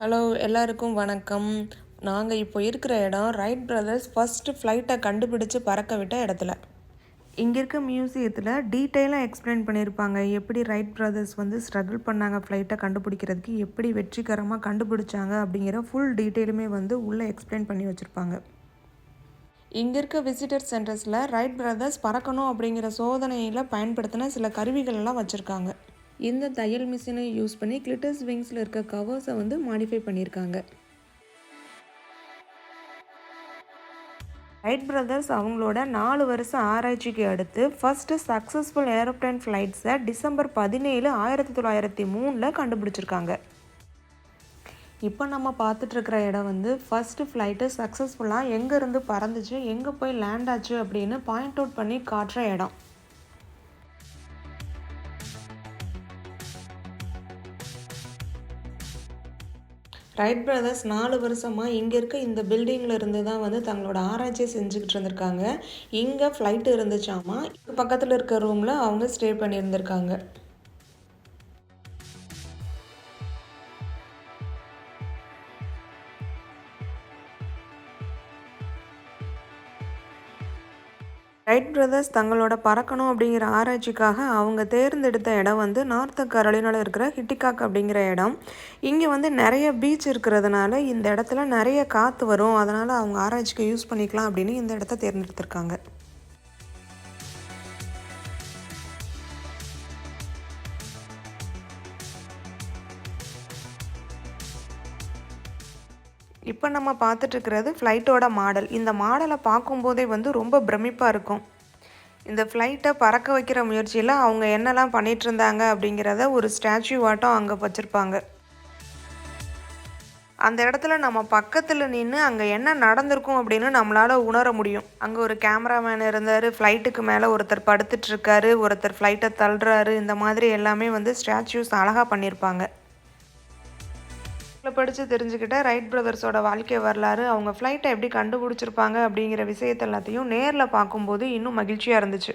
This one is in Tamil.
ஹலோ எல்லாருக்கும் வணக்கம். நாங்கள் இப்போ இருக்கிற இடம் ரைட் பிரதர்ஸ் ஃபஸ்ட்டு ஃப்ளைட்டை கண்டுபிடிச்சு பறக்க விட்ட இடத்துல. இங்கே இருக்க மியூசியத்தில் டீட்டெயிலாக எக்ஸ்பிளைன் பண்ணியிருப்பாங்க. எப்படி ரைட் பிரதர்ஸ் ஸ்ட்ரகிள் பண்ணாங்க ஃப்ளைட்டை கண்டுபிடிக்கிறதுக்கு, எப்படி வெற்றிகரமாக கண்டுபிடிச்சாங்க அப்படிங்கிற ஃபுல் டீட்டெயிலுமே உள்ளே எக்ஸ்பிளைன் பண்ணி வச்சுருப்பாங்க. இங்கே இருக்க விசிட்டர் சென்டர்ஸில் ரைட் பிரதர்ஸ் பறக்கணும் அப்படிங்கிற சோதனையில் பயன்படுத்தின சில கருவிகளெல்லாம் வச்சுருக்காங்க. இந்த தையல் மிஷினை யூஸ் பண்ணி கிளிட்டஸ் விங்ஸில் இருக்க கவர்ஸை மாடிஃபை பண்ணியிருக்காங்க. ரைட் பிரதர்ஸ் அவங்களோட 4 வருஷம் ஆராய்ச்சிக்கு அடுத்து ஃபஸ்ட்டு சக்ஸஸ்ஃபுல் ஏரோப்ளேன் ஃப்ளைட்ஸை டிசம்பர் 17, 1903 கண்டுபிடிச்சிருக்காங்க. இப்போ நம்ம பார்த்துட்ருக்கிற இடம் ஃபஸ்ட்டு ஃப்ளைட்டு சக்ஸஸ்ஃபுல்லாக எங்கேருந்து பறந்துச்சு, எங்கே போய் லேண்ட் ஆச்சு அப்படின்னு பாயிண்ட் அவுட் பண்ணி காட்டுற இடம். ரைட் பிரதர்ஸ் 4 வருஷமாக இங்கே இருக்க இந்த பில்டிங்கில் இருந்து தான் தங்களோட ஆராய்ச்சியை செஞ்சுக்கிட்டு இருந்திருக்காங்க. இங்கே ஃப்ளைட்டு இருந்துச்சாமா, பக்கத்தில் இருக்க ரூமில் அவங்க ஸ்டே பண்ணியிருந்திருக்காங்க. ரைட் பிரதர்ஸ் தங்களோட பறக்கணும் அப்படிங்கிற ஆராய்ச்சிக்காக அவங்க தேர்ந்தெடுத்த இடம் நார்த் கரோலினாவில் இருக்கிற ஹிட்டிகாக் அப்படிங்கிற இடம். இங்கே நிறைய பீச் இருக்கிறதுனால இந்த இடத்துல நிறைய காற்று வரும், அதனால் அவங்க ஆராய்ச்சிக்கு யூஸ் பண்ணிக்கலாம் அப்படின்னு இந்த இடத்த தேர்ந்தெடுத்திருக்காங்க. இப்போ நம்ம பார்த்துட்ருக்கிறது ஃப்ளைட்டோட மாடல். இந்த மாடலை பார்க்கும்போதே ரொம்ப பிரமிப்பாக இருக்கும். இந்த ஃப்ளைட்டை பறக்க வைக்கிற முயற்சியில் அவங்க என்னெல்லாம் பண்ணிகிட்டு இருந்தாங்க அப்படிங்கிறத ஒரு ஸ்டாச்சு ஆட்டம் அங்கே வச்சுருப்பாங்க. அந்த இடத்துல நம்ம பக்கத்தில் நின்று அங்கே என்ன நடந்திருக்கும் அப்படின்னு நம்மளால் உணர முடியும். அங்கே ஒரு கேமராமேன் இருந்தார், ஃப்ளைட்டுக்கு மேலே ஒருத்தர் படுத்துட்ருக்காரு, ஒருத்தர் ஃப்ளைட்டை தள்ளுறாரு. இந்த மாதிரி எல்லாமே ஸ்டாச்சுஸ் அழகாக பண்ணியிருப்பாங்க. படித்து தெரிஞ்சுக்கிட்ட ரைட் பிரதர்ஸோட வாழ்க்கை வரலாறு, அவங்க ஃப்ளைட்டை எப்படி கண்டுபிடிச்சிருப்பாங்க அப்படிங்கிற விஷயத்த எல்லாத்தையும் நேரில் பார்க்கும்போது இன்னும் மகிழ்ச்சியாக இருந்துச்சு.